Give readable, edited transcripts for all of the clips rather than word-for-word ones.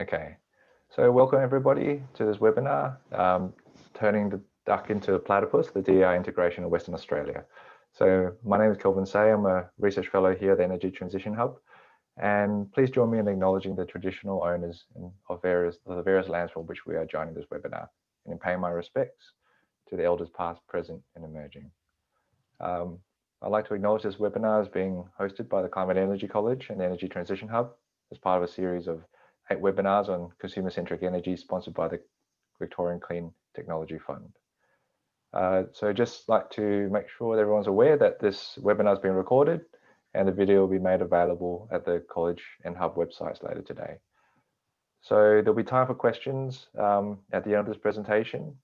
Okay, so welcome everybody to this webinar, Turning the Duck into a Platypus, the DER integration of Western Australia. So my name is Kelvin Say, I'm a research fellow here at the Energy Transition Hub, and please join me in acknowledging the traditional owners of the various lands from which we are joining this webinar, and in paying my respects to the elders past, present and emerging. I'd like to acknowledge this webinar is being hosted by the Climate Energy College and the Energy Transition Hub as part of a series of 8 webinars on consumer-centric energy sponsored by the Victorian Clean Technology Fund. So just like to make sure that everyone's aware that this webinar is being recorded and the video will be made available at the college and hub websites later today. So there'll be time for questions at the end of this presentation.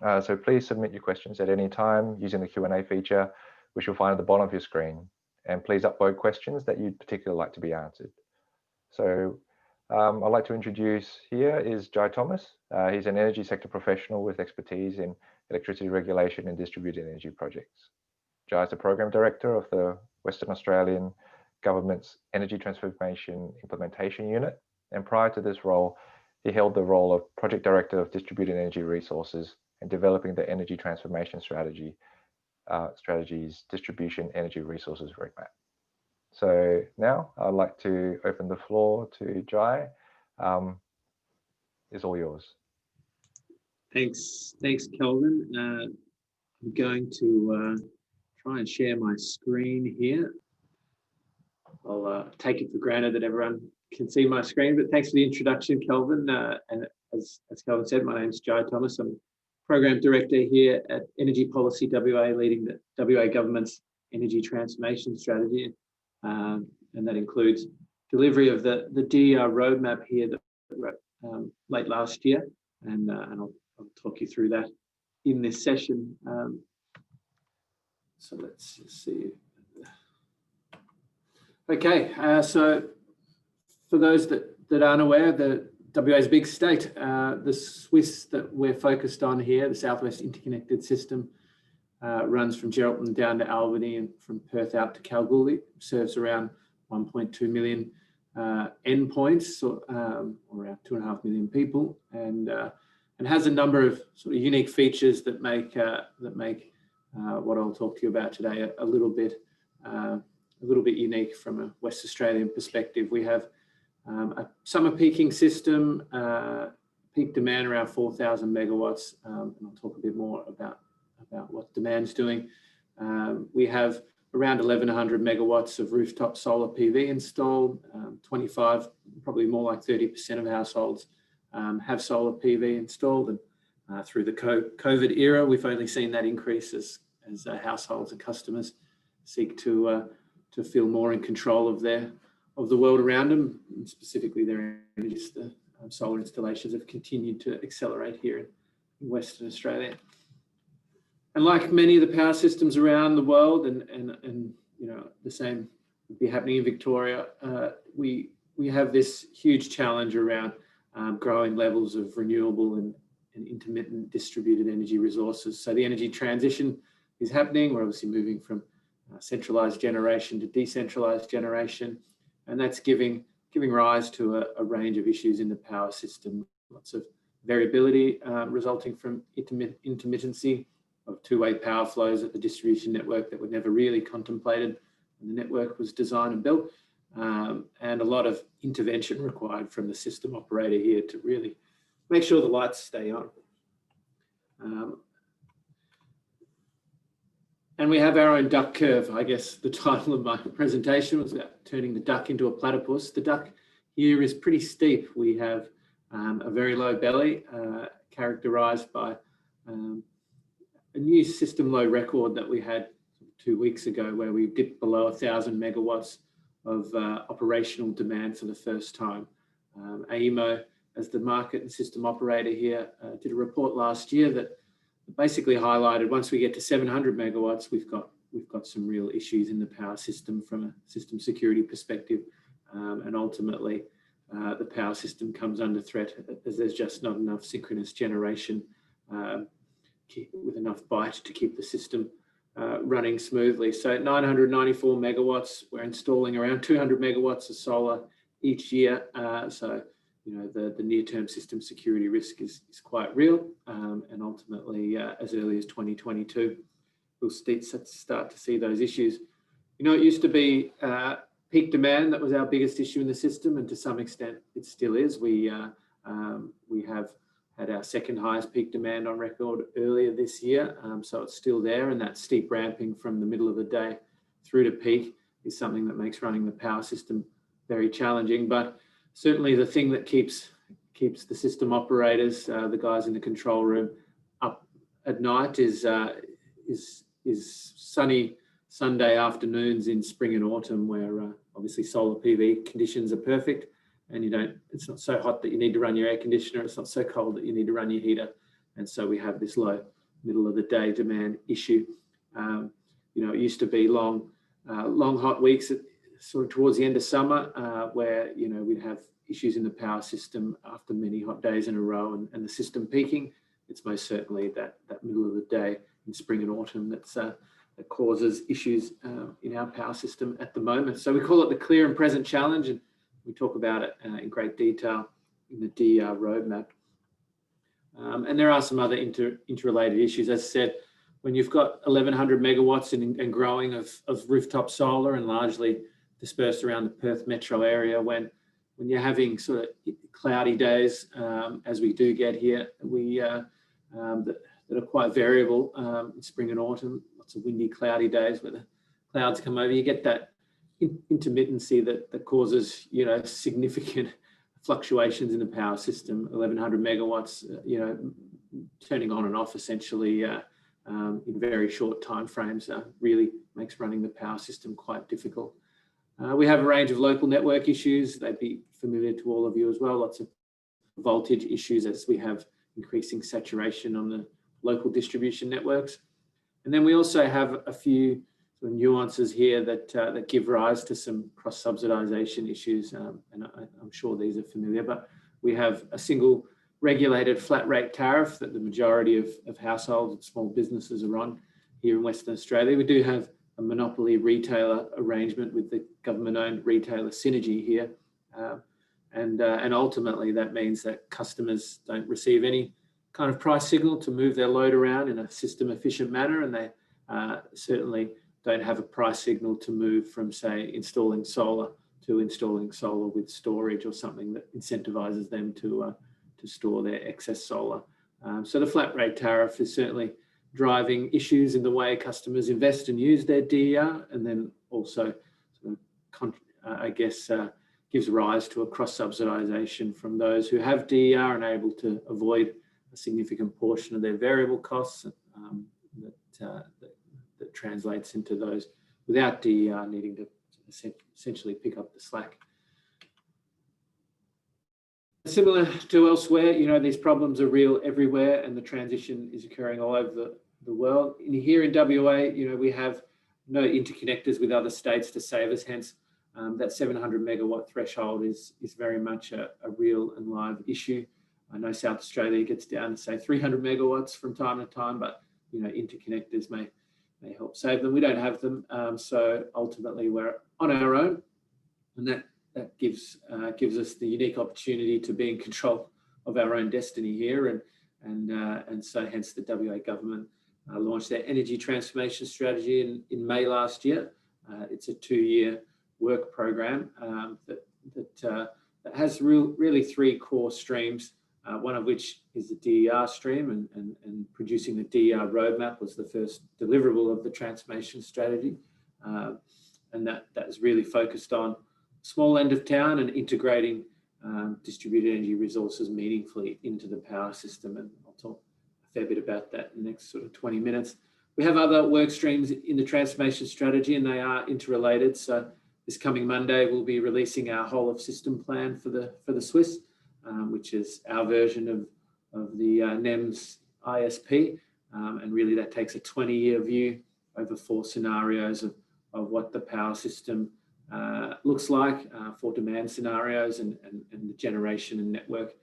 So please submit your questions at any time using the Q&A feature, which you'll find at the bottom of your screen. And please upvote questions that you'd particularly like to be answered. So I'd like to introduce here is Jai Thomas. He's an energy sector professional with expertise in electricity regulation and distributed energy projects. Jai is the Program Director of the Western Australian Government's Energy Transformation Implementation Unit. And prior to this role, he held the role of Project Director of Distributed Energy Resources and developing the Energy Transformation Strategy's Distribution Energy Resources Roadmap. So now I'd like to open the floor to Jai. It's all yours. Thanks, Kelvin. I'm going to try and share my screen here. I'll take it for granted that everyone can see my screen, but thanks for the introduction, Kelvin. And as Kelvin said, my name is Jai Thomas. I'm Program Director here at Energy Policy WA, leading the WA Government's Energy Transformation Strategy. And that includes delivery of the DER roadmap here that we wrote late last year, and I'll talk you through that in this session. So let's just see. Okay, so for those that aren't aware, the WA's big state, the SWIS that we're focused on here, the Southwest Interconnected System, runs from Geraldton down to Albany and from Perth out to Kalgoorlie, serves around 1.2 million endpoints, or around 2.5 million people, and has a number of sort of unique features that make what I'll talk to you about today a little bit unique from a West Australian perspective. We have a summer peaking system, peak demand around 4,000 megawatts, and I'll talk a bit more about what demand's doing. We have around 1,100 megawatts of rooftop solar PV installed. 25, probably more like 30% of households have solar PV installed. And through the COVID era, we've only seen that increase as households and customers seek to feel more in control of the world around them, and specifically their energy. The solar installations have continued to accelerate here in Western Australia. And like many of the power systems around the world, and you know, the same would be happening in Victoria, we have this huge challenge around growing levels of renewable and intermittent distributed energy resources. So the energy transition is happening. We're obviously moving from centralized generation to decentralized generation, and that's giving rise to a range of issues in the power system. Lots of variability resulting from intermittency of two-way power flows at the distribution network that were never really contemplated when the network was designed and built, and a lot of intervention required from the system operator here to really make sure the lights stay on. And we have our own duck curve. I guess the title of my presentation was about turning the duck into a platypus. The duck here is pretty steep. We have a very low belly, characterized by a new system low record that we had 2 weeks ago, where we dipped below 1,000 megawatts of operational demand for the first time. AEMO, as the market and system operator here, did a report last year that basically highlighted once we get to 700 megawatts, we've got some real issues in the power system from a system security perspective, and ultimately the power system comes under threat as there's just not enough synchronous generation with enough bite to keep the system running smoothly. So at 994 megawatts, we're installing around 200 megawatts of solar each year. So the near-term system security risk is quite real, and ultimately, as early as 2022, we'll start to see those issues. It used to be peak demand that was our biggest issue in the system, and to some extent, it still is. We have had our second highest peak demand on record earlier this year, so it's still there, and that steep ramping from the middle of the day through to peak is something that makes running the power system very challenging. But certainly the thing that keeps the system operators, the guys in the control room, up at night is sunny Sunday afternoons in spring and autumn, where obviously solar PV conditions are perfect, and it's not so hot that you need to run your air conditioner, it's not so cold that you need to run your heater, and so we have this low middle of the day demand issue. It used to be long hot weeks sort of towards the end of summer, where we'd have issues in the power system after many hot days in a row, and the system peaking. It's most certainly that middle of the day in spring and autumn that causes issues in our power system at the moment. So we call it the clear and present challenge, and we talk about it in great detail in the DER roadmap. And there are some other interrelated issues. As I said, when you've got 1,100 megawatts and growing of rooftop solar and largely dispersed around the Perth metro area, when you're having sort of cloudy days, as we do get here, that are quite variable in spring and autumn, lots of windy, cloudy days where the clouds come over, you get that intermittency that causes, significant fluctuations in the power system. 1,100 megawatts, turning on and off essentially in very short time frames really makes running the power system quite difficult. We have a range of local network issues. They'd be familiar to all of you as well. Lots of voltage issues as we have increasing saturation on the local distribution networks. And then we also have a few sort of nuances here that give rise to some cross-subsidization issues. And I'm sure these are familiar, but we have a single regulated flat rate tariff that the majority of households and small businesses are on here in Western Australia. We do have a monopoly retailer arrangement with the government-owned retailer Synergy here. And ultimately that means that customers don't receive any kind of price signal to move their load around in a system efficient manner, and they certainly don't have a price signal to move from, say, installing solar to installing solar with storage or something that incentivizes them to store their excess solar. So the flat rate tariff is certainly driving issues in the way customers invest and use their DER, and then also gives rise to a cross-subsidization from those who have DER and are able to avoid a significant portion of their variable costs that translates into those without DER needing to essentially pick up the slack. Similar to elsewhere, these problems are real everywhere, and the transition is occurring all over the world. Here in WA, we have no interconnectors with other states to save us, hence that 700 megawatt threshold is very much a real and live issue. I know South Australia gets down to say 300 megawatts from time to time, but interconnectors may help save them. We don't have them, so ultimately we're on our own, and that gives us the unique opportunity to be in control of our own destiny here, and so hence the WA government launched their energy transformation strategy in May last year. It's a 2-year work program that has really 3 core streams. One of which is the DER stream, and producing the DER roadmap was the first deliverable of the transformation strategy, and that is really focused on small end of town and integrating distributed energy resources meaningfully into the power system, and I'll talk a fair bit about that in the next sort of 20 minutes. We have other work streams in the transformation strategy, and they are interrelated. So this coming Monday, we'll be releasing our whole of system plan for the SWIS, which is our version of the NEMS ISP, and really that takes a 20-year view over 4 scenarios of what the power system looks like, 4 demand scenarios, and the generation and network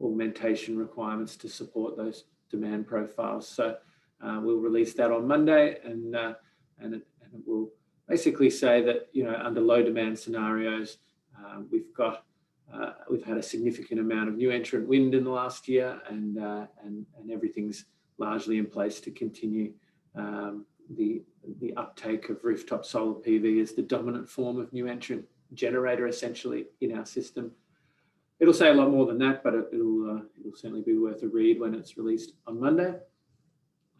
augmentation requirements to support those demand profiles. So we'll release that on Monday, and it will basically say that under low demand scenarios, we've got we've had a significant amount of new entrant wind in the last year, and everything's largely in place to continue the uptake of rooftop solar PV as the dominant form of new entrant generator essentially in our system. It'll say a lot more than that, but it'll certainly be worth a read when it's released on Monday.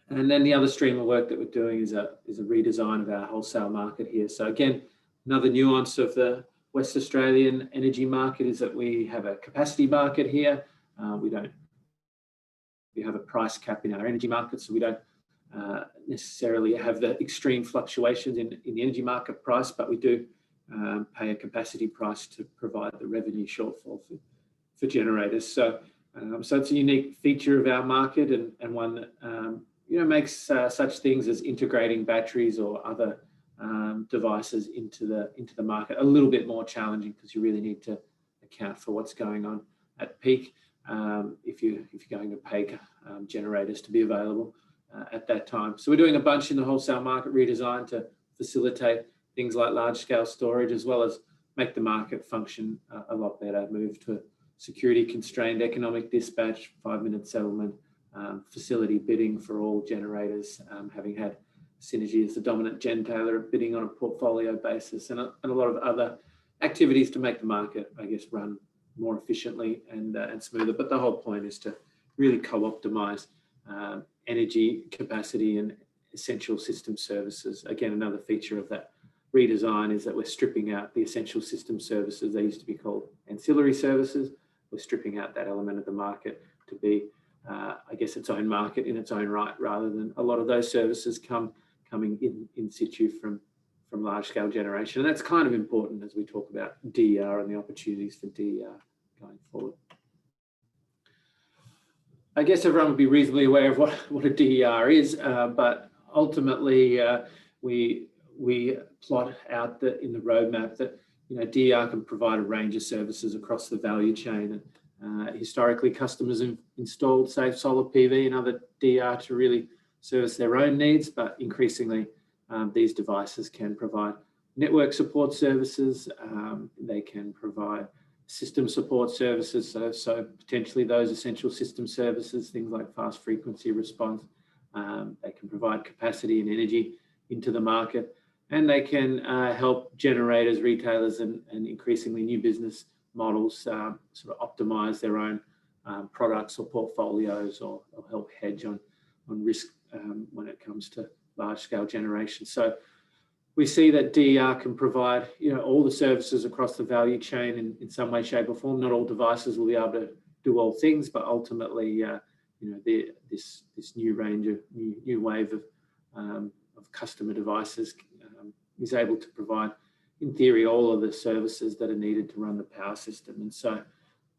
And then the other stream of work that we're doing is a redesign of our wholesale market here. So again, another nuance of the West Australian energy market is that we have a capacity market here. We have a price cap in our energy market, so we don't necessarily have the extreme fluctuations in the energy market price, but we do pay a capacity price to provide the revenue shortfall for generators. So it's a unique feature of our market, and one that makes such things as integrating batteries or other devices into the market a little bit more challenging, because you really need to account for what's going on at peak if you're going to pay generators to be available at that time. So we're doing a bunch in the wholesale market redesign to facilitate things like large-scale storage, as well as make the market function a lot better, move to security-constrained economic dispatch, 5-minute settlement, facility bidding for all generators, having had Synergy as the dominant gentailer, bidding on a portfolio basis, and a lot of other activities to make the market, I guess, run more efficiently and smoother. But the whole point is to really co-optimize energy capacity and essential system services. Again, another feature of that redesign is that we're stripping out the essential system services. They used to be called ancillary services. We're stripping out that element of the market to be, I guess, its own market in its own right, rather than a lot of those services coming in situ from large-scale generation. And that's kind of important as we talk about DER and the opportunities for DER going forward. I guess everyone would be reasonably aware of what a DER is, but ultimately we plot out that in the roadmap that DER can provide a range of services across the value chain. And historically, customers have installed, say, solar PV and other DER to really service their own needs, but increasingly these devices can provide network support services. They can provide system support services, so potentially those essential system services, things like fast frequency response. They can provide capacity and energy into the market, and they can help generators, retailers, and increasingly new business models sort of optimize their own products or portfolios, or help hedge on risk when it comes to large-scale generation. So we see that DER can provide all the services across the value chain in some way, shape, or form. Not all devices will be able to do all things, but ultimately, this new range of new wave of customer devices is able to provide, in theory, all of the services that are needed to run the power system. And so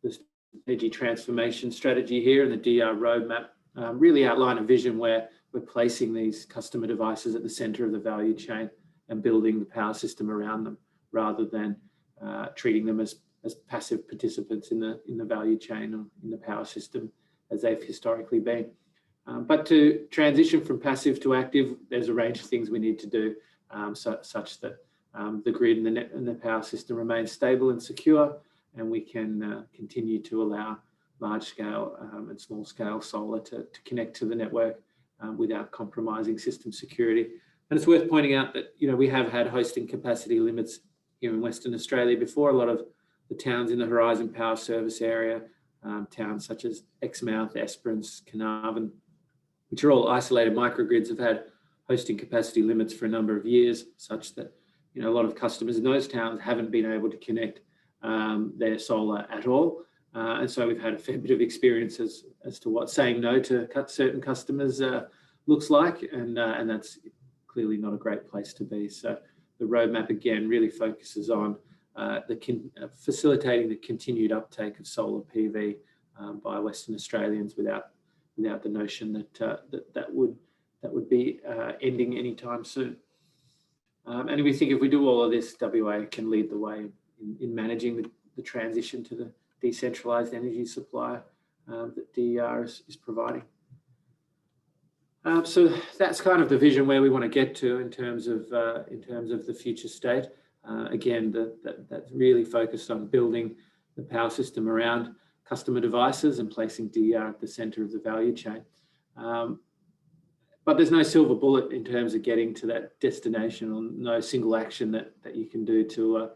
this energy transformation strategy here and the DER roadmap really outline a vision where we're placing these customer devices at the center of the value chain and building the power system around them, rather than treating them as passive participants in the value chain or in the power system as they've historically been. But to transition from passive to active, there's a range of things we need to do such that the grid and the power system remain stable and secure, and we can continue to allow large-scale and small-scale solar to connect to the network without compromising system security. And it's worth pointing out that we have had hosting capacity limits here in Western Australia before. A lot of the towns in the Horizon Power Service area, towns such as Exmouth, Esperance, Carnarvon, which are all isolated microgrids, have had hosting capacity limits for a number of years, such that a lot of customers in those towns haven't been able to connect their solar at all. And so we've had a fair bit of experience as to what saying no to certain customers looks like, and that's clearly not a great place to be. So the roadmap, again, really focuses on facilitating the continued uptake of solar PV by Western Australians without the notion that would be ending anytime soon. And we think if we do all of this, WA can lead the way in managing the transition to the decentralized energy supply that DER is providing. So that's kind of the vision where we want to get to in terms of the future state. Again, that's really focused on building power system around customer devices and placing DER at the center of the value chain. But there's no silver bullet in terms of getting to that destination, or no single action that you can do to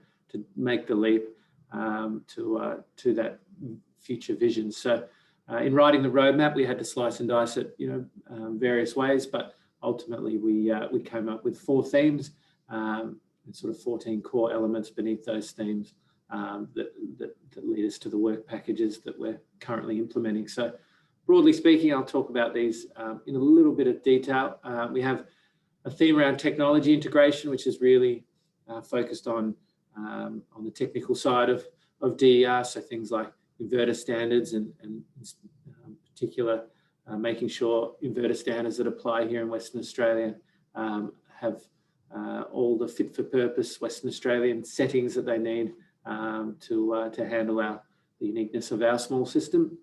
make the leap to that future vision. So in writing the roadmap, we had to slice and dice it, various ways, but ultimately we came up with 4 themes and sort of 14 core elements beneath those themes that lead us to the work packages that we're currently implementing. So broadly speaking, I'll talk about these in a little bit of detail. We have a theme around technology integration, which is really focused on the technical side of DER, so things like inverter standards and particular making sure inverter standards that apply here in Western Australia have all the fit for purpose Western Australian settings that they need to handle the uniqueness of our small system.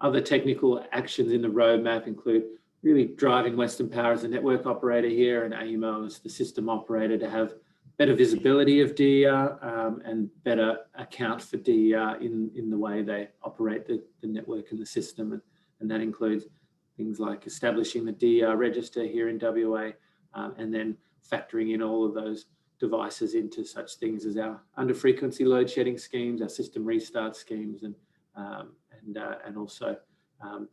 Other technical actions in the roadmap include really driving Western Power as a network operator here and AEMO as the system operator to have better visibility of DER and better account for DER in the way they operate the network and the system. And that includes things like establishing the DER register here in WA and then factoring in all of those devices into such things as our under frequency load shedding schemes, our system restart schemes, and also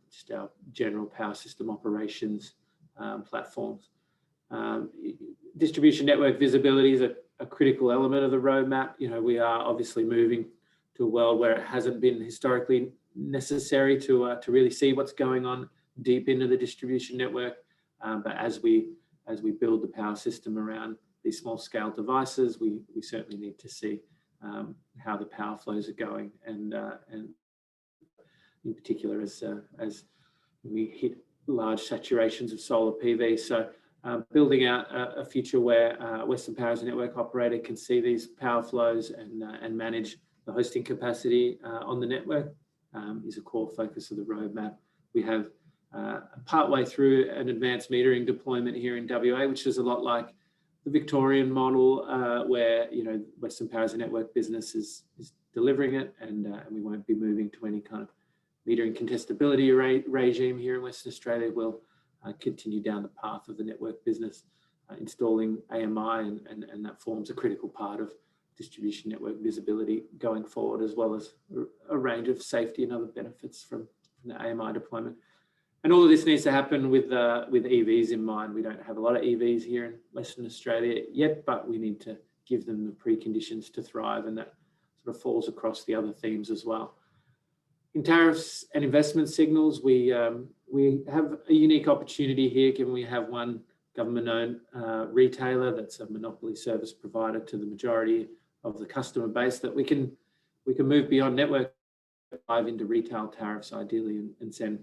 just our general power system operations platforms. Distribution network visibility is a critical element of the roadmap. We are obviously moving to a world where it hasn't been historically necessary to really see what's going on deep into the distribution network. But as we build the power system around these small scale devices, we certainly need to see how the power flows are going, and in particular as we hit large saturations of solar PV. So building out a future where Western Power as a network operator can see these power flows and manage the hosting capacity on the network is a core focus of the roadmap. We have partway through an advanced metering deployment here in WA, which is a lot like the Victorian model where Western Power as a network business is delivering it, and we won't be moving to any kind of metering contestability regime here in Western Australia. We'll continue down the path of the network business, installing AMI, and that forms a critical part of distribution network visibility going forward, as well as a range of safety and other benefits from the AMI deployment. And all of this needs to happen with EVs in mind. We don't have a lot of EVs here in Western Australia yet, but we need to give them the preconditions to thrive, and that sort of falls across the other themes as well. In tariffs and investment signals, we have a unique opportunity here, given we have one government-owned retailer that's a monopoly service provider to the majority of the customer base, that we can move beyond network, dive into retail tariffs ideally, and send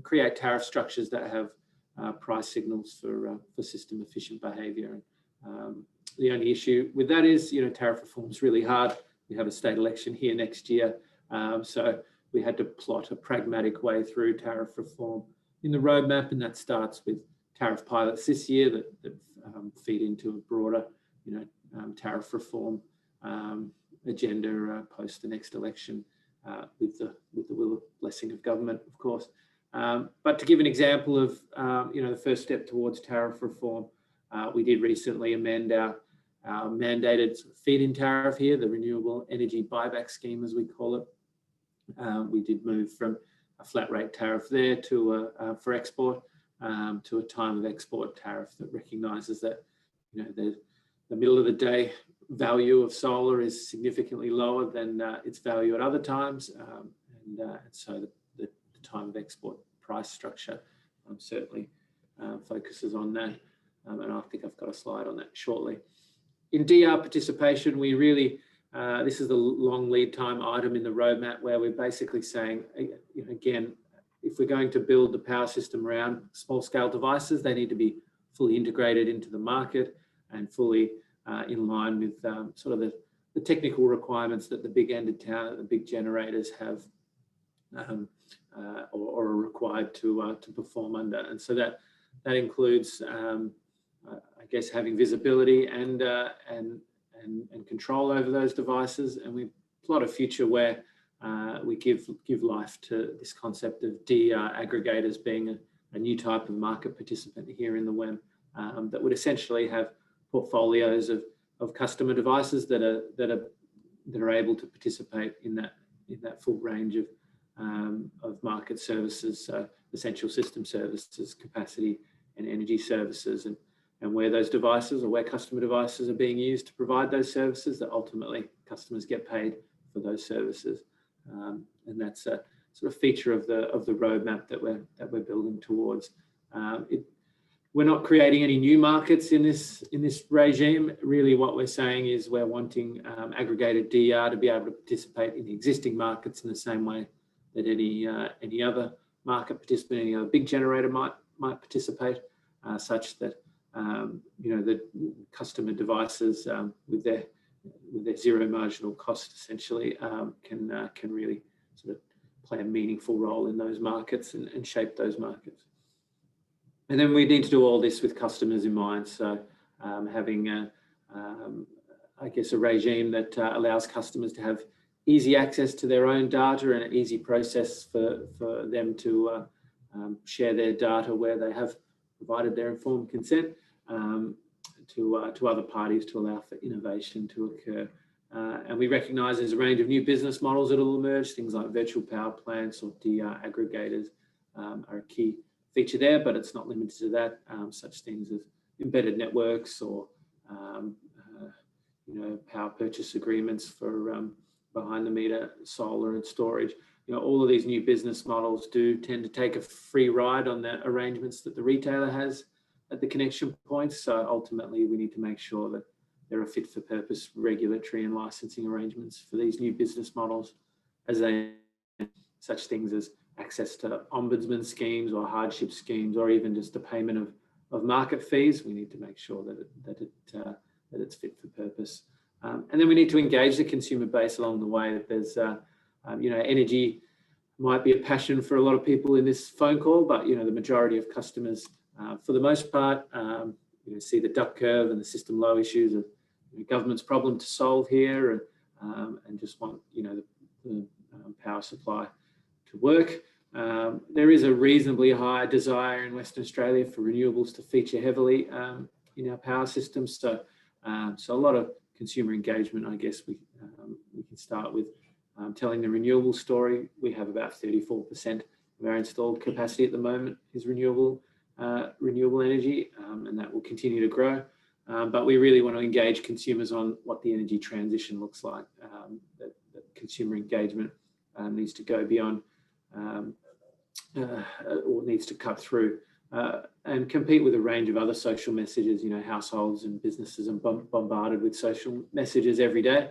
create tariff structures that have price signals for system efficient behaviour. The only issue with that is, tariff reform is really hard. We have a state election here next year. So we had to plot a pragmatic way through tariff reform in the roadmap, and that starts with tariff pilots this year that feed into a broader, tariff reform agenda post the next election with the blessing of government, of course. But to give an example of, the first step towards tariff reform, we did recently amend our mandated feed-in tariff here, the renewable energy buyback scheme, as we call it. We did move from a flat rate tariff there to for export to a time of export tariff that recognises that the middle of the day value of solar is significantly lower than its value at other times, and so the time of export price structure certainly focuses on that, and I think I've got a slide on that shortly. In DR participation, we really this is the long lead time item in the roadmap, where we're basically saying, again, if we're going to build the power system around small scale devices, they need to be fully integrated into the market and fully in line with sort of the technical requirements that the big ended tower, the big generators have or are required to perform under. And so that includes, I guess, having visibility and and control over those devices. And we plot a future where we give life to this concept of DER aggregators being a new type of market participant here in the WEM that would essentially have portfolios of customer devices that are able to participate in that full range of market services, essential system services, capacity and energy services, and where those devices or where customer devices are being used to provide those services, that ultimately customers get paid for those services. And that's a sort of feature of the roadmap that we're building towards. We're not creating any new markets in this regime. Really, what we're saying is we're wanting aggregated DER to be able to participate in the existing markets in the same way that any other market participant, any other big generator might participate, such that the customer devices with their zero marginal cost essentially can really sort of play a meaningful role in those markets and shape those markets. And then we need to do all this with customers in mind. So having I guess a regime that allows customers to have easy access to their own data and an easy process for them to share their data where they have provided their informed consent to other parties to allow for innovation to occur. And we recognise there's a range of new business models that will emerge. Things like virtual power plants or DER aggregators are a key feature there, but it's not limited to that. Such things as embedded networks or power purchase agreements for behind the meter solar and storage. All of these new business models do tend to take a free ride on the arrangements that the retailer has at the connection points. So ultimately, we need to make sure that there are fit for purpose regulatory and licensing arrangements for these new business models, as such things as access to ombudsman schemes or hardship schemes, or even just the payment of market fees. We need to make sure that it's fit for purpose. And then we need to engage the consumer base along the way. There's, energy might be a passion for a lot of people in this phone call, but the majority of customers, for the most part, see the duck curve and the system low issues of the government's problem to solve here, and just want the power supply to work. There is a reasonably high desire in Western Australia for renewables to feature heavily in our power systems. So a lot of consumer engagement, I guess we can start with telling the renewable story. We have about 34% of our installed capacity at the moment is renewable energy, and that will continue to grow. But we really want to engage consumers on what the energy transition looks like. That consumer engagement needs to go beyond or needs to cut through and compete with a range of other social messages. Households and businesses are bombarded with social messages every day.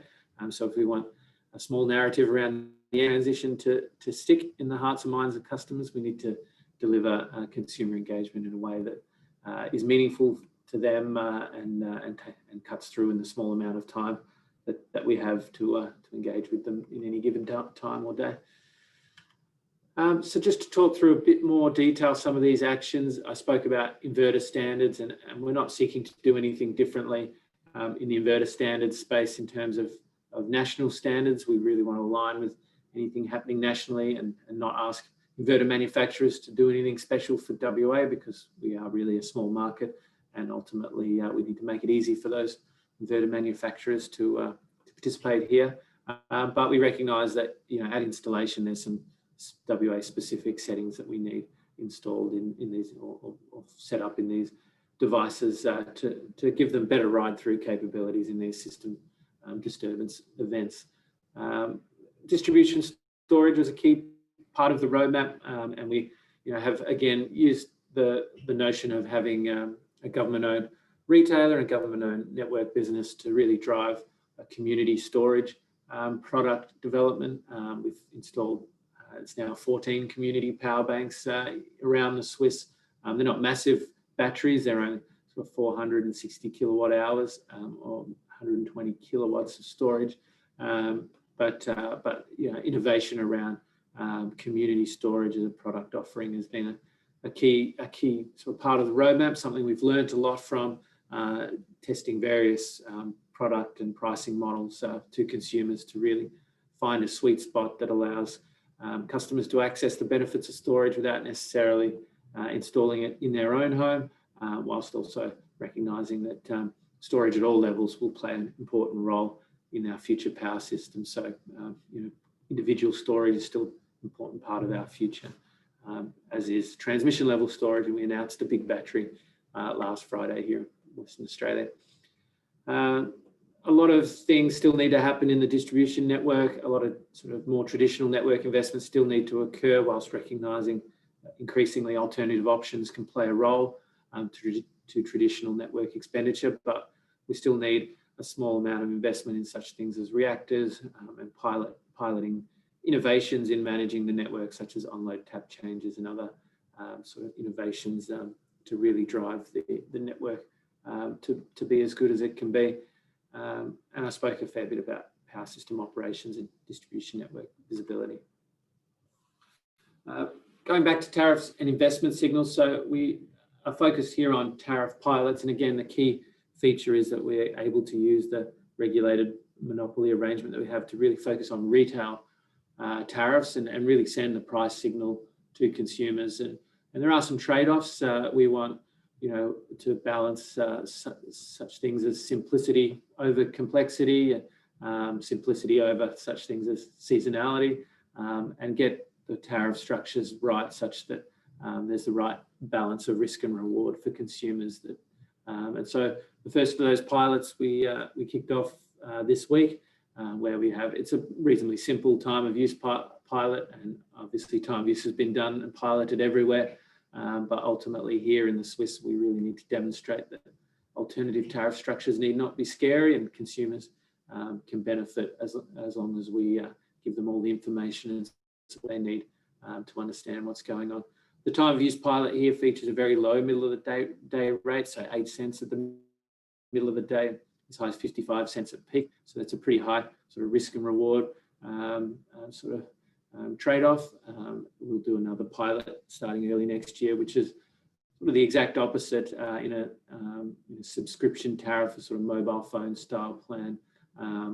So if we want a small narrative around the transition to stick in the hearts and minds of customers, we need to deliver consumer engagement in a way that is meaningful to them and cuts through in the small amount of time that we have to engage with them in any given time or day. So just to talk through a bit more detail, some of these actions, I spoke about inverter standards, and we're not seeking to do anything differently in the inverter standards space in terms of national standards. We really want to align with anything happening nationally and not ask inverter manufacturers to do anything special for WA, because we are really a small market, and ultimately we need to make it easy for those inverter manufacturers to participate here. But we recognise that at installation there's some WA specific settings that we need installed in these or set up in these devices to give them better ride through capabilities in these system disturbance events. Distribution storage was a key part of the roadmap, and we have again used the notion of having a government-owned retailer and government-owned network business to really drive a community storage product development. We've installed it's now 14 community power banks around the SWIS. They're not massive batteries, they're only sort of 460 kilowatt hours or 120 kilowatts of storage. But innovation around community storage as a product offering has been a key sort of part of the roadmap, something we've learned a lot from testing various product and pricing models to consumers to really find a sweet spot that allows customers to access the benefits of storage without necessarily installing it in their own home, whilst also recognising that storage at all levels will play an important role in our future power system. So, individual storage is still an important part of our future, as is transmission level storage. And we announced a big battery last Friday here in Western Australia. A lot of things still need to happen in the distribution network. A lot of sort of more traditional network investments still need to occur, whilst recognising increasingly alternative options can play a role to traditional network expenditure. But we still need a small amount of investment in such things as reactors and piloting innovations in managing the network, such as on-load tap changes and other sort of innovations to really drive the network to be as good as it can be. And I spoke a fair bit about power system operations and distribution network visibility. Going back to tariffs and investment signals, so we are focused here on tariff pilots. And again, the key feature is that we're able to use the regulated monopoly arrangement that we have to really focus on retail tariffs and really send the price signal to consumers. And there are some trade-offs. We want to balance such things as simplicity over complexity, simplicity over such things as seasonality, and get the tariff structures right such that there's the right balance of risk and reward for consumers. And so the first of those pilots we kicked off this week, where it's a reasonably simple time of use pilot, and obviously time of use has been done and piloted everywhere. But ultimately here in the SWIS, we really need to demonstrate that alternative tariff structures need not be scary, and consumers can benefit as long as we give them all the information they need to understand what's going on. The time of use pilot here features a very low middle of the day rate, so 8 cents at the middle of the day, as high as 55 cents at peak. So that's a pretty high sort of risk and reward trade-off. We'll do another pilot starting early next year, which is sort of the exact opposite in a subscription tariff, a sort of mobile phone style plan,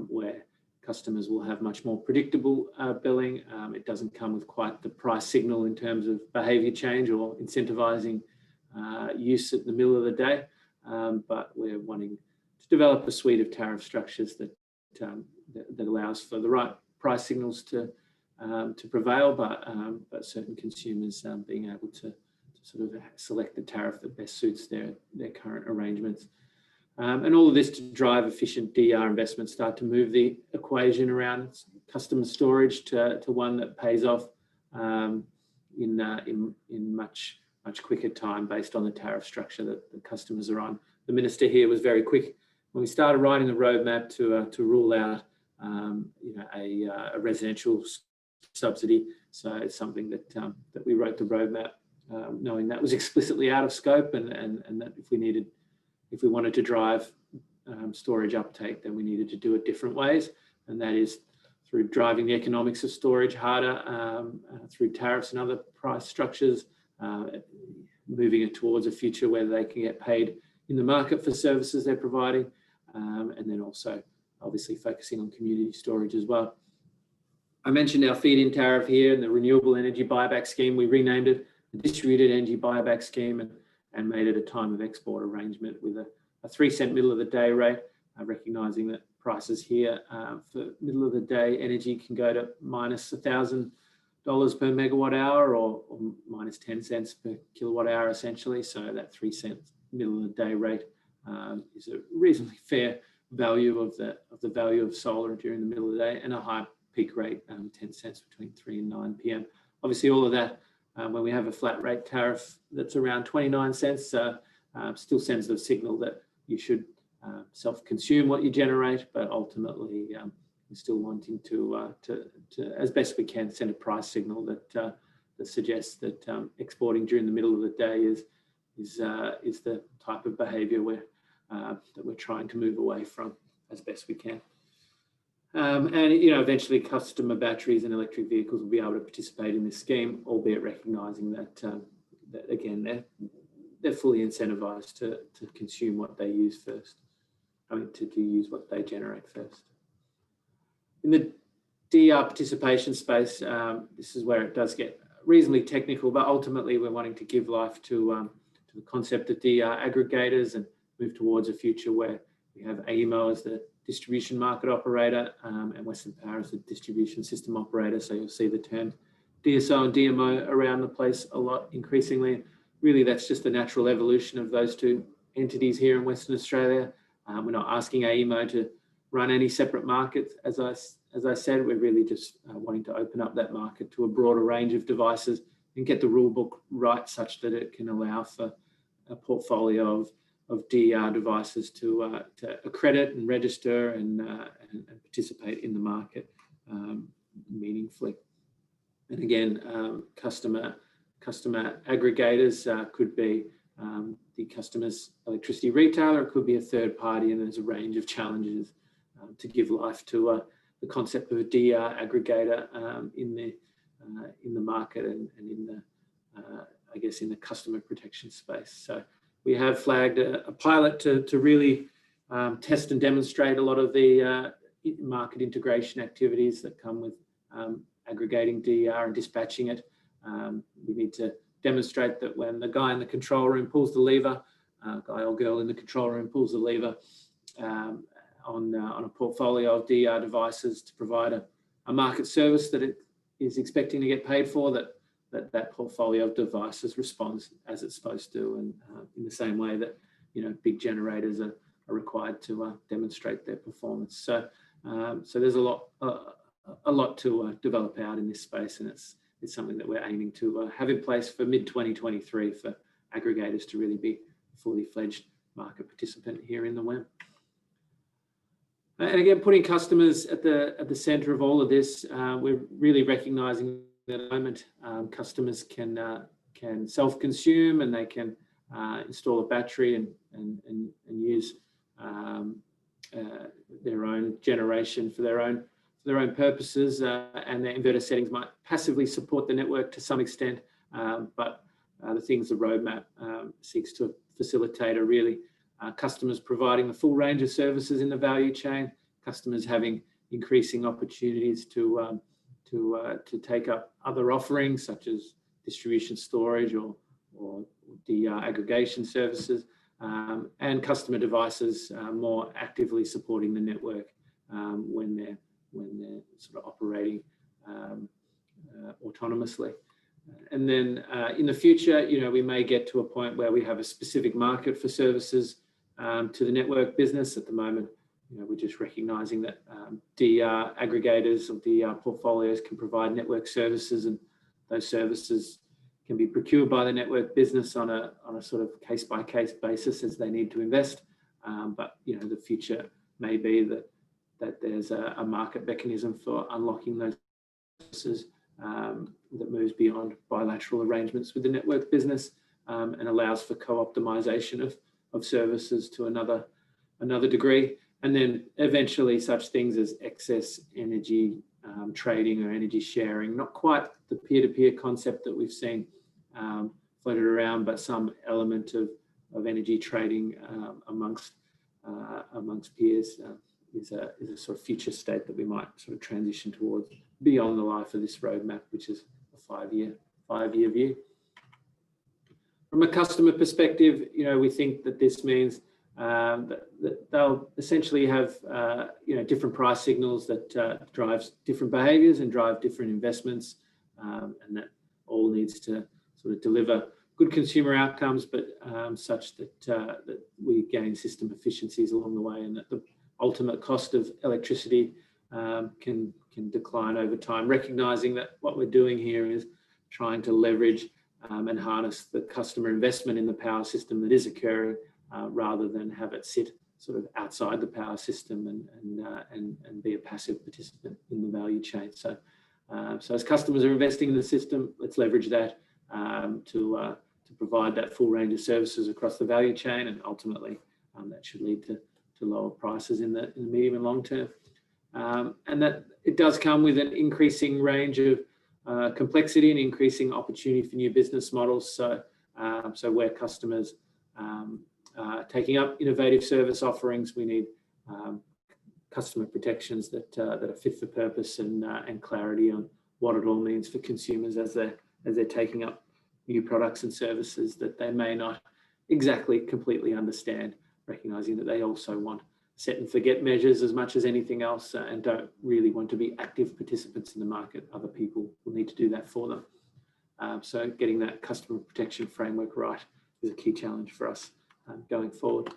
where customers will have much more predictable billing. It doesn't come with quite the price signal in terms of behaviour change or incentivising use at the middle of the day, but we're wanting to develop a suite of tariff structures that allows for the right price signals to prevail, but certain consumers being able to sort of select the tariff that best suits their current arrangements. And all of this to drive efficient DR investments, start to move the equation around customer storage to one that pays off in much quicker time based on the tariff structure that the customers are on. The Minister here was very quick when we started writing the roadmap to rule out a residential subsidy. So it's something that we wrote the roadmap knowing that was explicitly out of scope, and that if we wanted to drive storage uptake, then we needed to do it different ways, and that is through driving the economics of storage harder through tariffs and other price structures, moving it towards a future where they can get paid in the market for services they're providing, and then also obviously focusing on community storage as well. I mentioned our feed-in tariff here and the renewable energy buyback scheme. We renamed it the distributed energy buyback scheme and made it a time of export arrangement with a 3 cent middle of the day rate, recognising that prices here for middle of the day energy can go to minus $1,000 per megawatt hour or minus 10 cents per kilowatt hour essentially. So that 3 cent middle of the day rate is a reasonably fair value of the value of solar during the middle of the day, and a high peak rate, 10 cents between 3 and 9 p.m. Obviously all of that, when we have a flat rate tariff that's around 29 cents, still sends the signal that you should self-consume what you generate, but ultimately we're still wanting to as best we can, send a price signal that suggests that exporting during the middle of the day is the type of behaviour that we're trying to move away from as best we can. And eventually customer batteries and electric vehicles will be able to participate in this scheme, albeit recognising that again they're fully incentivised to consume what they use first. to use what they generate first. In the DR participation space, this is where it does get reasonably technical, but ultimately we're wanting to give life to the concept of DR aggregators and move towards a future where we have AEMO as the distribution market operator and Western Power as the distribution system operator. So you'll see the terms DSO and DMO around the place a lot increasingly. Really, that's just the natural evolution of those two entities here in Western Australia. We're not asking AEMO to run any separate markets. As I said, we're really just wanting to open up that market to a broader range of devices and get the rule book right such that it can allow for a portfolio of DER devices to accredit and register and participate in the market meaningfully. And again, customer aggregators could be the customer's electricity retailer, it could be a third party, and there's a range of challenges to give life to the concept of a DR aggregator in the market and in the I guess in the customer protection space. So we have flagged a pilot to really test and demonstrate a lot of the market integration activities that come with aggregating DER and dispatching it. We need to demonstrate that when the guy in the control room pulls the lever, guy or girl in the control room pulls the lever on a portfolio of DER devices to provide a market service that it is expecting to get paid for, that portfolio of devices responds as it's supposed to, and in the same way that big generators are required to demonstrate their performance. So there's a lot to develop out in this space, and it's something that we're aiming to have in place for mid-2023 for aggregators to really be a fully fledged market participant here in the WEM. And again, putting customers at the centre of all of this, we're really recognising that at the moment customers can self-consume, and they can install a battery and use their own generation for their own purposes, and their inverter settings might passively support the network to some extent, but the things the roadmap seeks to facilitate are really customers providing the full range of services in the value chain, customers having increasing opportunities to take up other offerings such as distribution storage or DR aggregation services, and customer devices more actively supporting the network when they're sort of operating autonomously. And then in the future, we may get to a point where we have a specific market for services to the network business. At the moment, we're just recognising that DR aggregators or DR portfolios can provide network services, and those services can be procured by the network business on a sort of case-by-case basis as they need to invest. But the future may be that there's a market mechanism for unlocking those services that moves beyond bilateral arrangements with the network business and allows for co-optimization of services to another degree. And then eventually such things as excess energy trading or energy sharing, not quite the peer-to-peer concept that we've seen floated around, but some element of energy trading amongst peers is a sort of future state that we might sort of transition towards beyond the life of this roadmap, which is a five-year view. From a customer perspective, we think that this means that they'll essentially have different price signals that drives different behaviours and drive different investments, and that all needs to sort of deliver good consumer outcomes, but such that we gain system efficiencies along the way, and that the ultimate cost of electricity can decline over time, recognising that what we're doing here is trying to leverage and harness the customer investment in the power system that is occurring, rather than have it sit sort of outside the power system and be a passive participant in the value chain. So as customers are investing in the system, let's leverage that to provide that full range of services across the value chain, and ultimately that should lead to lower prices in the medium and long term. And that it does come with an increasing range of complexity and increasing opportunity for new business models. So where customers taking up innovative service offerings, we need customer protections that are fit for purpose and clarity on what it all means for consumers as they're taking up new products and services that they may not exactly completely understand, recognizing that they also want set and forget measures as much as anything else and don't really want to be active participants in the market. Other people will need to do that for them. So getting that customer protection framework right is a key challenge for us going forward.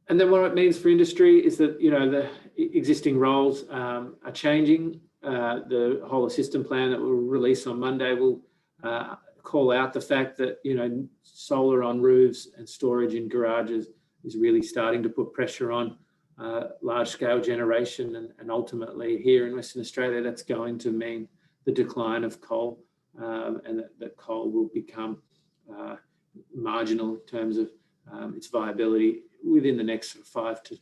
And then what it means for industry is that, you know, the existing roles are changing. The whole system plan that we'll release on Monday will call out the fact that, you know, solar on roofs and storage in garages is really starting to put pressure on large-scale generation, and ultimately here in Western Australia, that's going to mean the decline of coal, and that coal will become marginal in terms of its viability within the next 5 to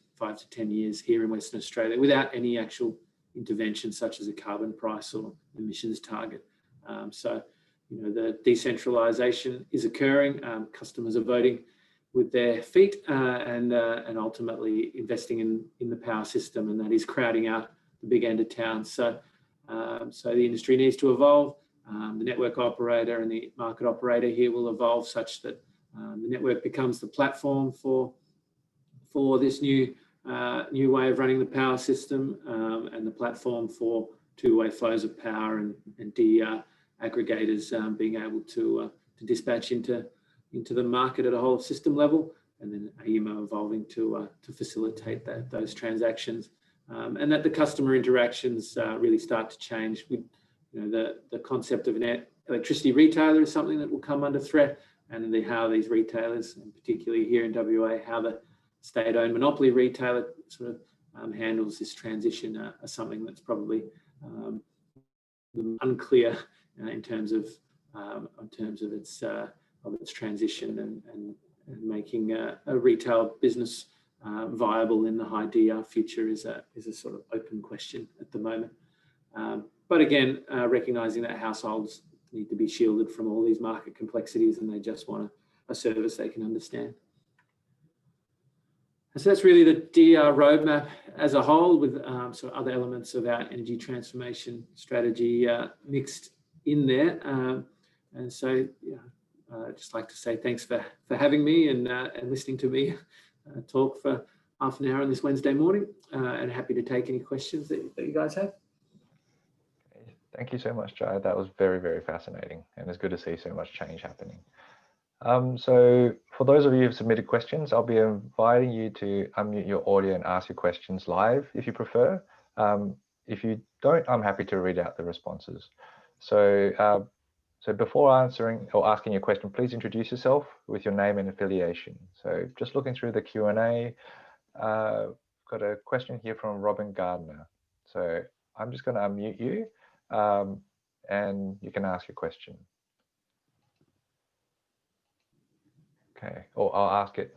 10 years here in Western Australia, without any actual intervention such as a carbon price or emissions target. So, you know, the decentralization is occurring. Customers are voting with their feet and ultimately investing in the power system, and that is crowding out the big end of town. So, so the industry needs to evolve. The network operator and the market operator here will evolve such that the network becomes the platform for this new way of running the power system, and the platform for two-way flows of power and DER aggregators being able to dispatch into the market at a whole system level, and then AEMO evolving to facilitate those transactions, and that the customer interactions really start to change. You know, the concept of an electricity retailer is something that will come under threat, and how these retailers, and particularly here in WA, how the state-owned monopoly retailer sort of handles this transition are something that's probably unclear in terms of its transition and making a retail business viable in the high DER future is a sort of open question at the moment. But again, recognising that households need to be shielded from all these market complexities, and they just want a service they can understand. And so that's really the DER roadmap as a whole, with sort of other elements of our energy transformation strategy mixed in there. And so, yeah, I'd just like to say thanks for having me and listening to me talk for half an hour on this Wednesday morning, and happy to take any questions that you guys have. Thank you so much, Jai. That was very, very fascinating, and it's good to see so much change happening. So for those of you who've submitted questions, I'll be inviting you to unmute your audio and ask your questions live if you prefer. If you don't, I'm happy to read out the responses. So, so before answering or asking your question, please introduce yourself with your name and affiliation. So just looking through the Q&A, got a question here from Robin Gardner. So I'm just going to unmute you, and you can ask your question. Okay, or I'll ask it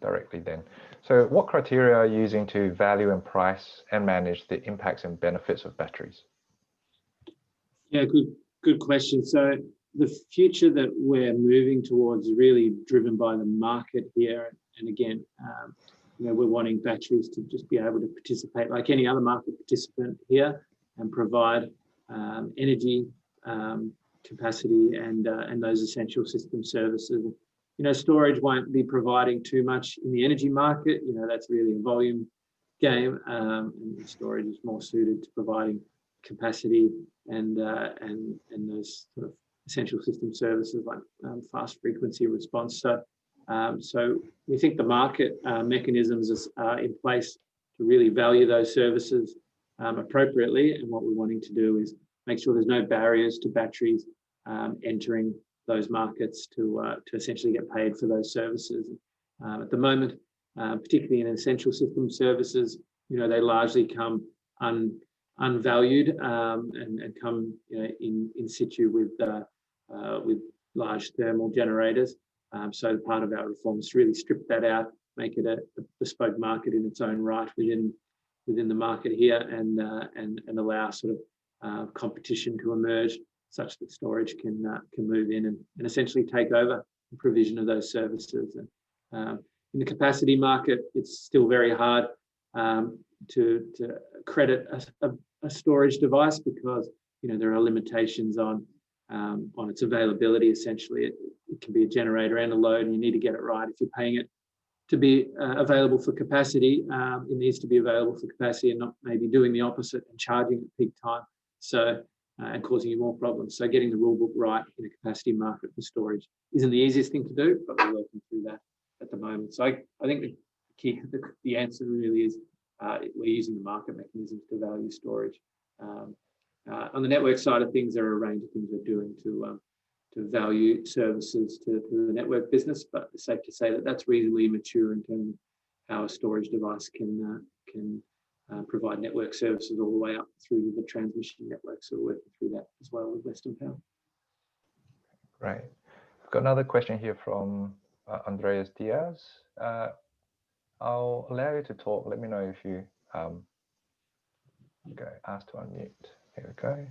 directly then. So what criteria are you using to value and price and manage the impacts and benefits of batteries? Yeah, good question. So the future that we're moving towards is really driven by the market here. And again, you know, we're wanting batteries to just be able to participate like any other market participant here and provide energy, capacity, and those essential system services. You know, storage won't be providing too much in the energy market. You know, that's really a volume game, and storage is more suited to providing capacity and those sort of essential system services like fast frequency response. So, so we think the market mechanisms are in place to really value those services appropriately. And what we're wanting to do is make sure there's no barriers to batteries entering those markets to essentially get paid for those services. At the moment, particularly in essential system services, you know, they largely come unvalued and come, you know, in situ with large thermal generators. So part of our reform is to really strip that out, make it a bespoke market in its own right within the market here, and allow sort of competition to emerge, such that storage can move in and essentially take over the provision of those services. And you In the capacity market, it's still very hard to credit a storage device because there are limitations on its availability. Essentially, it can be a generator and a load, and you need to get it right. If you're paying it to be available for capacity, it needs to be available for capacity and not maybe doing the opposite and charging at peak time. So and causing you more problems. So getting the rule book right in a capacity market for storage isn't the easiest thing to do, but we're working through that at the moment. So I think the answer really is we're using the market mechanisms to value storage. On the network side of things, there are a range of things we're doing to value services to the network business, but it's safe to say that that's reasonably mature in terms of how a storage device can provide network services all the way up through to the transmission network. So we're working through that as well with Western Power. Great. I've got another question here from Andreas Diaz. I'll allow you to talk. Let me know if you asked to unmute. Here we go.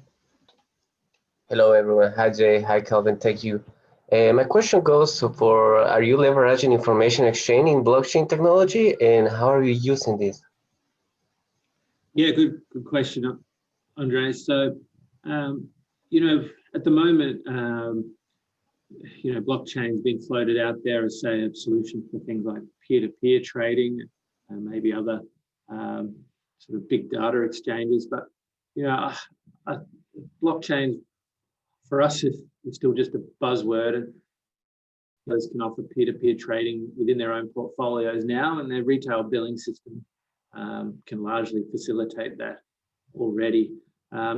Hello, everyone. Hi, Jay. Hi, Kelvin. Thank you. My question goes for, are you leveraging information exchange in blockchain technology, and how are you using this? Yeah, good question, Andres. So, at the moment, blockchain's been floated out there as, say, a solution for things like peer-to-peer trading and maybe other sort of big data exchanges. But, blockchain for us is still just a buzzword, and those can offer peer-to-peer trading within their own portfolios now, and their retail billing system can largely facilitate that already.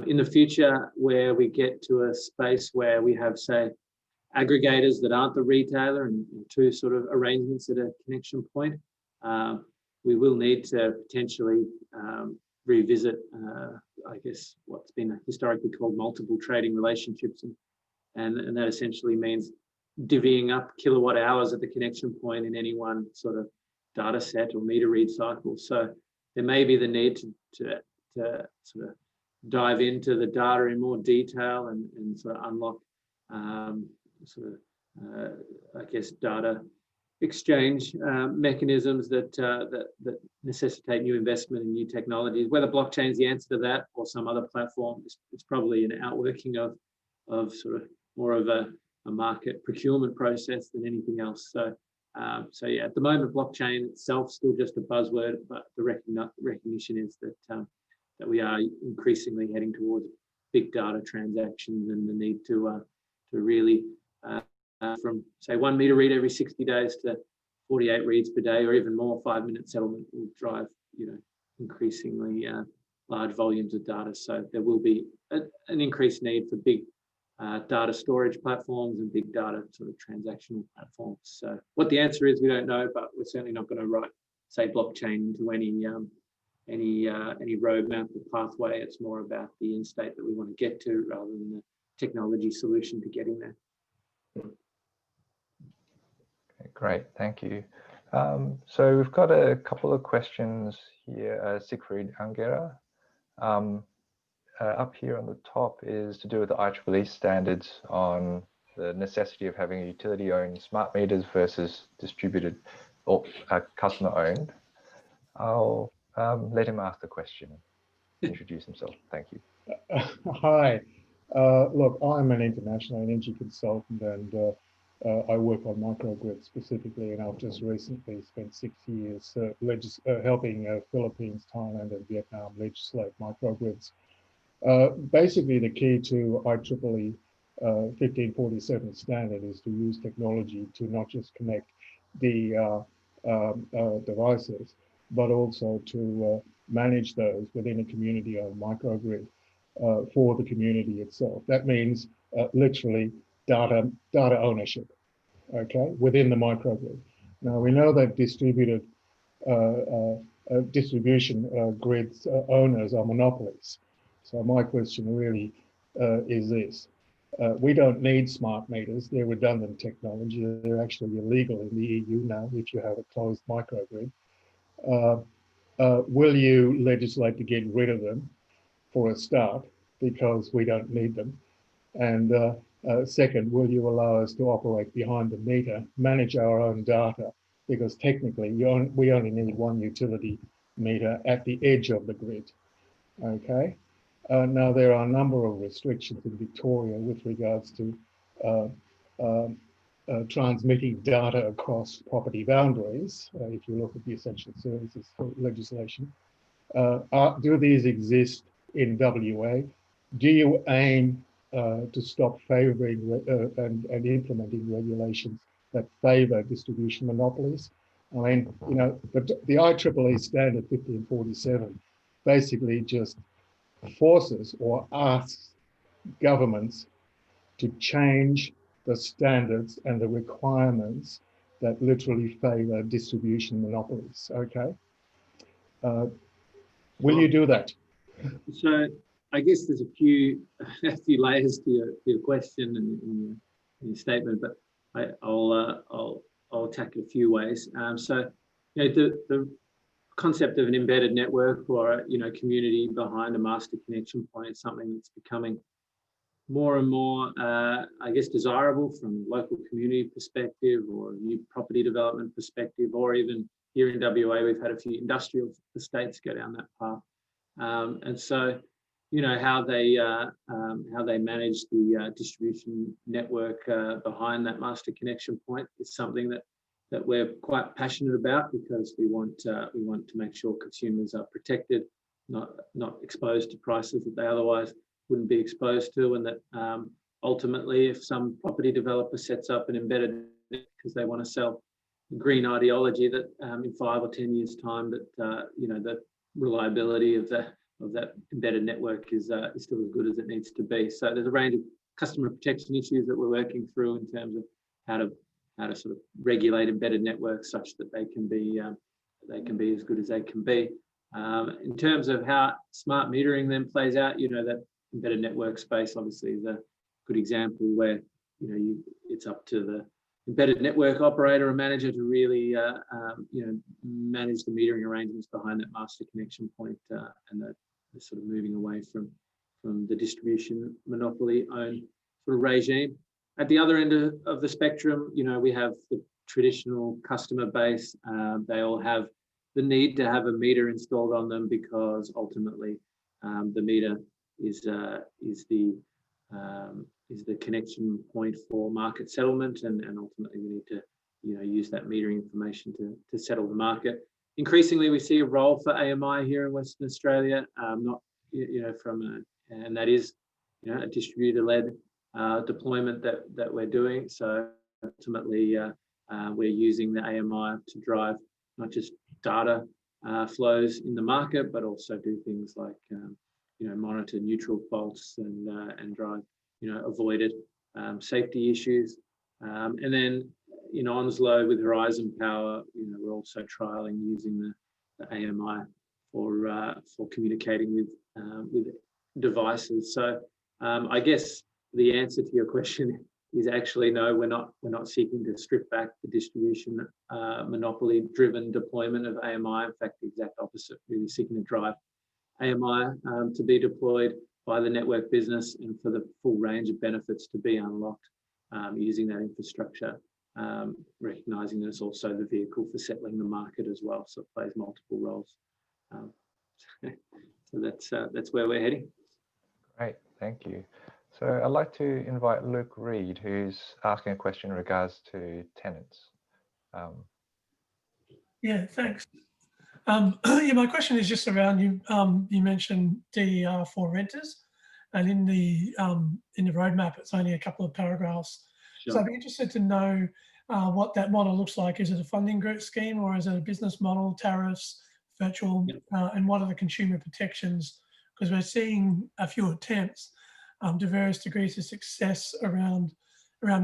In the future, where we get to a space where we have, say, aggregators that aren't the retailer and two sort of arrangements at a connection point, we will need to potentially revisit, I guess, what's been historically called multiple trading relationships. And that essentially means divvying up kilowatt hours at the connection point in any one sort of data set or meter read cycle. So there may be the need to sort of dive into the data in more detail and sort of unlock I guess, data exchange mechanisms that necessitate new investment in new technologies. Whether blockchain is the answer to that or some other platform, it's probably an outworking of sort of more of a market procurement process than anything else. So yeah, at the moment, blockchain itself is still just a buzzword, but the recognition is that we are increasingly heading towards big data transactions and the need to really from, say, 1 meter read every 60 days to 48 reads per day, or even more, 5-minute settlement will drive, increasingly large volumes of data. So there will be an increased need for big data storage platforms and big data sort of transactional platforms. So what the answer is, we don't know, but we're certainly not going to write, say, blockchain into any roadmap or pathway. It's more about the end state that we want to get to rather than the technology solution to getting there. Okay, great, thank you. So we've got a couple of questions here. Siegfried Angera. Up here on the top is to do with the IEEE standards on the necessity of having utility-owned smart meters versus distributed or customer-owned. I'll let him ask the question, introduce himself. Thank you. Hi. Look, I'm an international energy consultant, and I work on microgrids specifically, and I've just recently spent 6 years helping Philippines, Thailand, and Vietnam legislate microgrids. Basically, the key to IEEE 1547 standard is to use technology to not just connect the devices, but also to manage those within a community-owned microgrid for the community itself. That means literally data ownership, okay, within the microgrid. Now, we know that distribution grids owners are monopolies. So my question really is this. We don't need smart meters. They're redundant technology. They're actually illegal in the EU now if you have a closed microgrid. Will you legislate to get rid of them for a start, because we don't need them? And second, will you allow us to operate behind the meter, manage our own data, because technically we only need one utility meter at the edge of the grid. Okay. Now there are a number of restrictions in Victoria with regards to transmitting data across property boundaries. If you look at the essential services legislation, do these exist in WA? Do you aim to stop favouring and implementing regulations that favour distribution monopolies? I mean, you know, the IEEE standard 1547 basically just forces or asks governments to change the standards and the requirements that literally favour distribution monopolies. Okay. Will you do that? So I guess there's a few layers to your question and your statement, but I'll attack it a few ways. So you know, the concept of an embedded network or community behind a master connection point is something that's becoming more and more, I guess, desirable from a local community perspective or a new property development perspective, or even here in WA, we've had a few industrial estates go down that path. And so, you know, how they manage the distribution network behind that master connection point is something that we're quite passionate about, because we want to make sure consumers are protected, not exposed to prices that they otherwise wouldn't be exposed to, and that ultimately, if some property developer sets up an embedded because they want to sell green ideology, that in 5 or 10 years' time, that you know, the reliability of that embedded network is still as good as it needs to be. So there's a range of customer protection issues that we're working through in terms of how to sort of regulate embedded networks such that they can be as good as they can be. In terms of how smart metering then plays out, you know, that embedded network space obviously is a good example where, you know, it's up to the embedded network operator or manager to really you know, manage the metering arrangements behind that master connection point, and the sort of moving away from the distribution monopoly owned sort of regime. At the other end of the spectrum, you know, we have the traditional customer base. They all have the need to have a meter installed on them, because ultimately the meter is the connection point for market settlement, and ultimately we need to, you know, use that metering information to settle the market. Increasingly, we see a role for AMI here in Western Australia, not, you know, and that is, you know, a distributor-led deployment that we're doing. So ultimately, we're using the AMI to drive not just data flows in the market, but also do things like, you know, monitor neutral faults and drive, you know, avoided safety issues. And then in Onslow with Horizon Power, you know, we're also trialing using the AMI for communicating with devices. So I guess the answer to your question is actually no. We're not seeking to strip back the distribution monopoly-driven deployment of AMI. In fact, the exact opposite. Really seeking to drive AMI to be deployed by the network business and for the full range of benefits to be unlocked using that infrastructure, recognising that it's also the vehicle for settling the market as well. So it plays multiple roles. So that's where we're heading. Great, thank you. So I'd like to invite Luke Reed, who's asking a question in regards to tenants. Yeah, thanks. Yeah, my question is just around you. You mentioned DER for renters, and in the roadmap, it's only a couple of paragraphs. Sure. So I'd be interested to know what that model looks like. Is it a funding group scheme, or is it a business model, tariffs, virtual, and what are the consumer protections? Because we're seeing a few attempts to various degrees of success around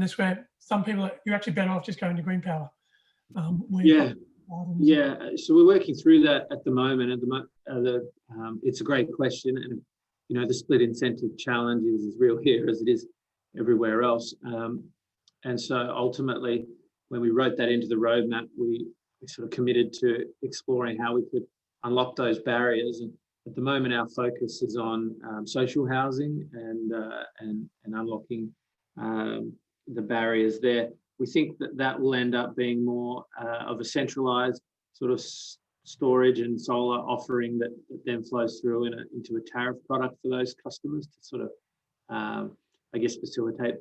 this, where some people you're actually better off just going to green power. Yeah, so we're working through that at the moment. It's a great question, and you know, the split incentive challenge is as real here as it is everywhere else. And so ultimately, when we wrote that into the roadmap, we sort of committed to exploring how we could unlock those barriers. And at the moment, our focus is on social housing and unlocking the barriers there. we think that that will end up being more of a centralized sort of storage and solar offering that then flows through into a tariff product for those customers to sort of, I guess, facilitate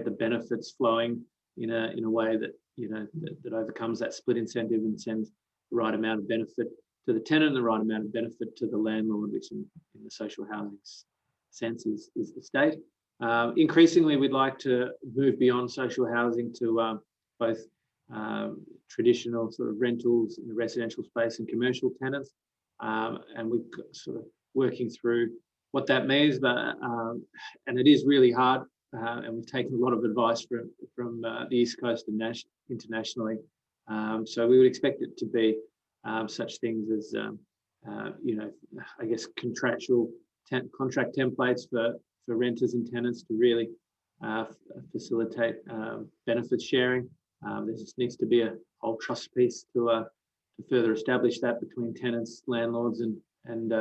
the benefits flowing in a way that, you know, that overcomes that split incentive and sends the right amount of benefit to the tenant and the right amount of benefit to the landlord, which in the social housing sense is the state. Increasingly, we'd like to move beyond social housing to both traditional sort of rentals in the residential space and commercial tenants. And we're sort of working through what that means, but and it is really hard. And we've taken a lot of advice from the East Coast and internationally. So we would expect it to be such things as, you know, I guess contractual contract templates for renters and tenants to really facilitate benefits sharing. There just needs to be a whole trust piece to further establish that between tenants, landlords, and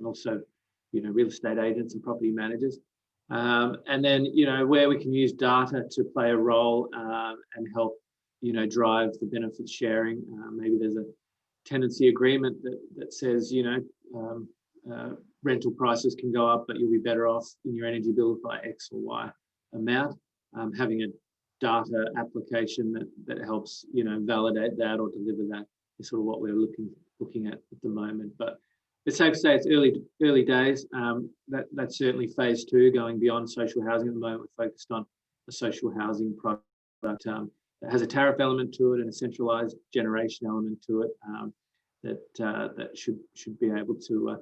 also, you know, real estate agents and property managers. And then, you know, where we can use data to play a role and help, you know, drive the benefits sharing. Maybe there's a tenancy agreement that says, you know, rental prices can go up, but you'll be better off in your energy bill by X or Y amount. Having a data application that helps, you know, validate that or deliver that is sort of what we're looking at the moment. But it's safe to say it's early days. That's certainly phase 2, going beyond social housing. At the moment, we're focused on a social housing product that has a tariff element to it and a centralized generation element to it that should be able to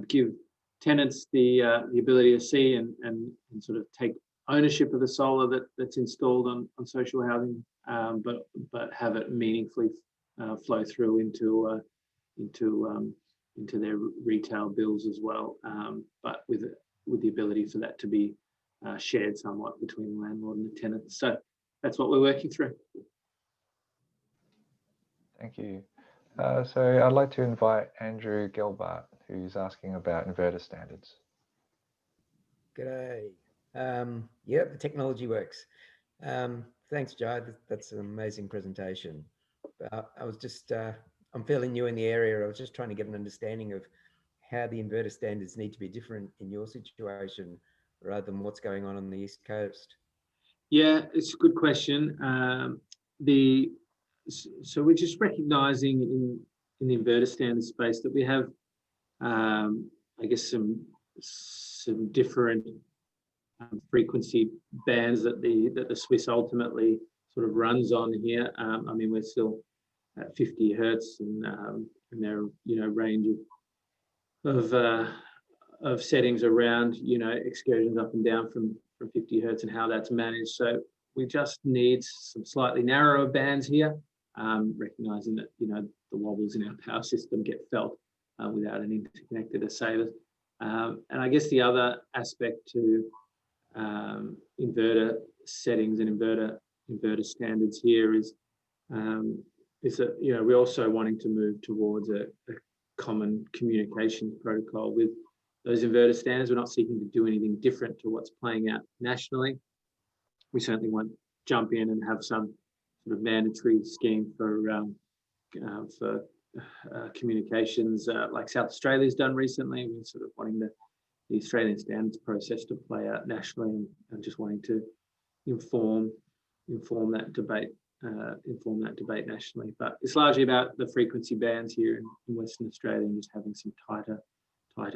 give tenants the ability to see and sort of take ownership of the solar that's installed on social housing, but have it meaningfully flow through into their retail bills as well, but with the ability for that to be shared somewhat between the landlord and the tenant. So that's what we're working through. Thank you. So I'd like to invite Andrew Gelbart, who's asking about inverter standards. G'day. Yep, the technology works. Thanks, Jai. That's an amazing presentation. I was just, I'm fairly new in the area. I was just trying to get an understanding of how the inverter standards need to be different in your situation rather than what's going on the East Coast. Yeah, it's a good question. So we're just recognizing in the inverter standard space that we have, I guess, some different frequency bands that the SWIS ultimately sort of runs on here. I mean, we're still at 50 hertz, and there are, you know, range of settings around, you know, excursions up and down from 50 hertz and how that's managed. So we just need some slightly narrower bands here, recognizing that, you know, the wobbles in our power system get felt without an interconnector to save us. And I guess the other aspect to inverter settings and inverter standards here is that, you know, we're also wanting to move towards a common communications protocol with those inverter standards. We're not seeking to do anything different to what's playing out nationally. We certainly won't jump in and have some sort of mandatory scheme for communications like South Australia's done recently. We're sort of wanting the Australian standards process to play out nationally, and just wanting to inform that debate nationally. But it's largely about the frequency bands here in Western Australia, and just having some tighter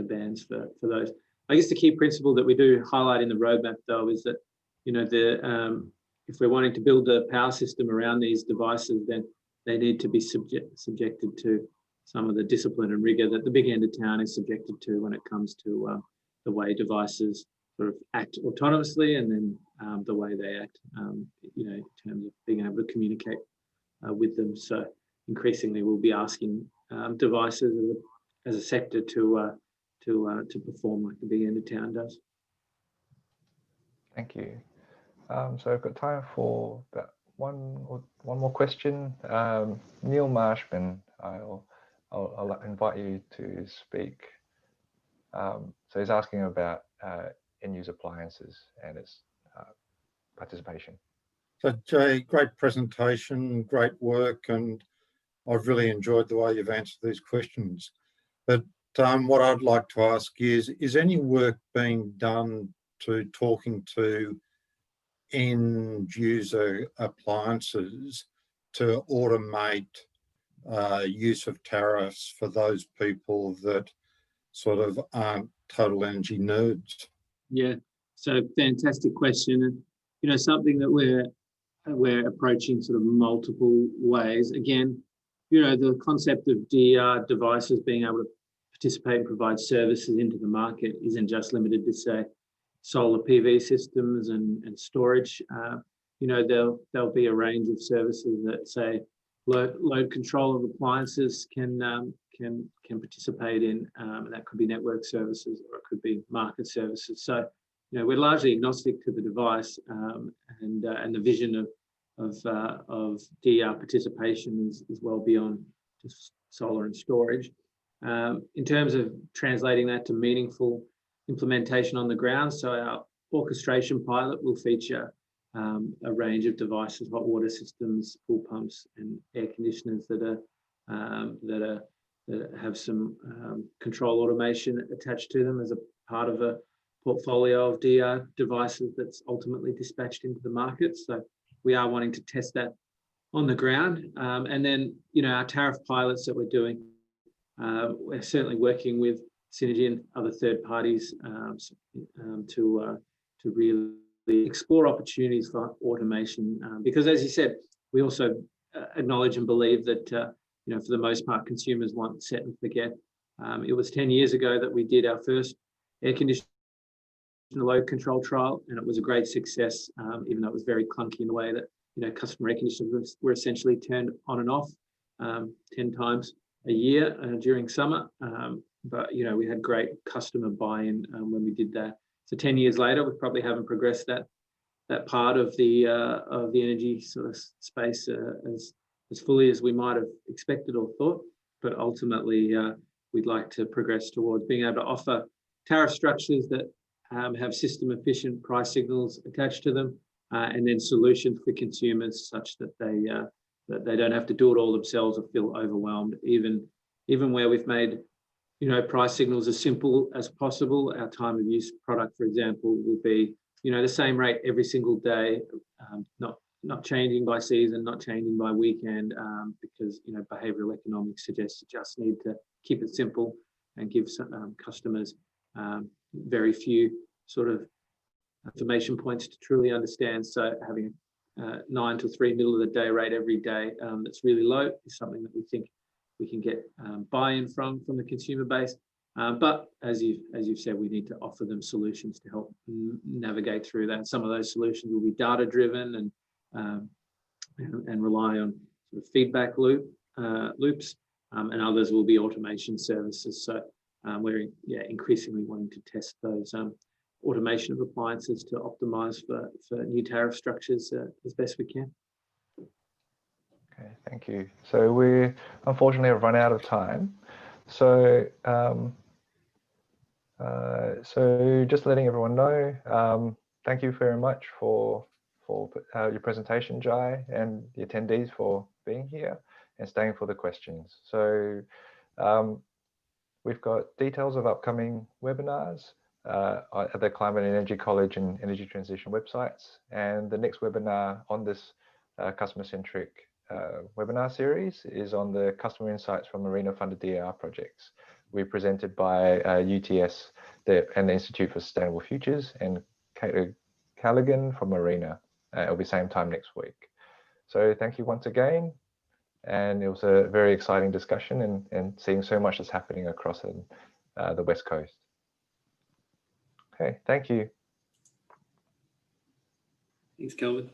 bands for those. I guess the key principle that we do highlight in the roadmap, though, is that, you know, if we're wanting to build a power system around these devices, then they need to be subjected to some of the discipline and rigor that the big end of town is subjected to when it comes to the way devices sort of act autonomously, and then the way they act, you know, in terms of being able to communicate with them. So increasingly, we'll be asking devices as a sector to perform like the big end of town does. Thank you. So I've got time for about one more question. Neil Marshman, I'll invite you to speak. So he's asking about end-use appliances and its participation. So Jay, great presentation, great work, and I've really enjoyed the way you've answered these questions. But what I'd like to ask is any work being done to talking to end user appliances to automate use of tariffs for those people that sort of aren't total energy nerds? Yeah, so fantastic question. And, you know, something that we're approaching sort of multiple ways. Again, you know, the concept of DER devices being able to participate and provide services into the market isn't just limited to, say, solar PV systems and storage. You know, there'll be a range of services that, say, load control of appliances can participate in, and that could be network services or it could be market services. So, you know, we're largely agnostic to the device, and the vision of DER participation is well beyond just solar and storage. In terms of translating that to meaningful implementation on the ground, so our orchestration pilot will feature a range of devices, hot water systems, pool pumps, and air conditioners that have some control automation attached to them as a part of a portfolio of DER devices that's ultimately dispatched into the market. So we are wanting to test that on the ground. And then, you know, our tariff pilots that we're doing, we're certainly working with Synergy and other third parties to really explore opportunities for automation. Because as you said, we also acknowledge and believe that, you know, for the most part, consumers want set and forget. It was 10 years ago that we did our first air conditioner load control trial, and it was a great success, even though it was very clunky in the way that, you know, customer air conditioners were essentially turned on and off 10 times a year during summer. But, you know, we had great customer buy-in when we did that. So 10 years later, we probably haven't progressed that part of the energy sort of space as fully as we might have expected or thought. But ultimately, we'd like to progress towards being able to offer tariff structures that have system-efficient price signals attached to them, and then solutions for consumers such that they don't have to do it all themselves or feel overwhelmed. Even where we've made, you know, price signals as simple as possible. Our time of use product, for example, will be, you know, the same rate every single day, not changing by season, not changing by weekend, because, you know, behavioural economics suggests you just need to keep it simple and give customers very few sort of information points to truly understand. So having 9 to 3 middle of the day rate every day that's really low is something that we think we can get buy-in from the consumer base. But as you've said, we need to offer them solutions to help navigate through that. Some of those solutions will be data-driven and rely on sort of feedback loops, and others will be automation services. So we're increasingly wanting to test those automation of appliances to optimize for new tariff structures as best we can. Okay, thank you. So we unfortunately have run out of time. So so just letting everyone know, thank you very much for your presentation, Jai, and the attendees for being here and staying for the questions. So we've got details of upcoming webinars at the Climate and Energy College and Energy Transition websites. And the next webinar on this customer-centric webinar series is on the customer insights from Marina-funded DER projects. We're presented by UTS and the Institute for Sustainable Futures and Callaghan from Marina. It'll be same time next week. So thank you once again. And it was a very exciting discussion and seeing so much that's happening across the West Coast. Okay, thank you. Thanks, Kelvin.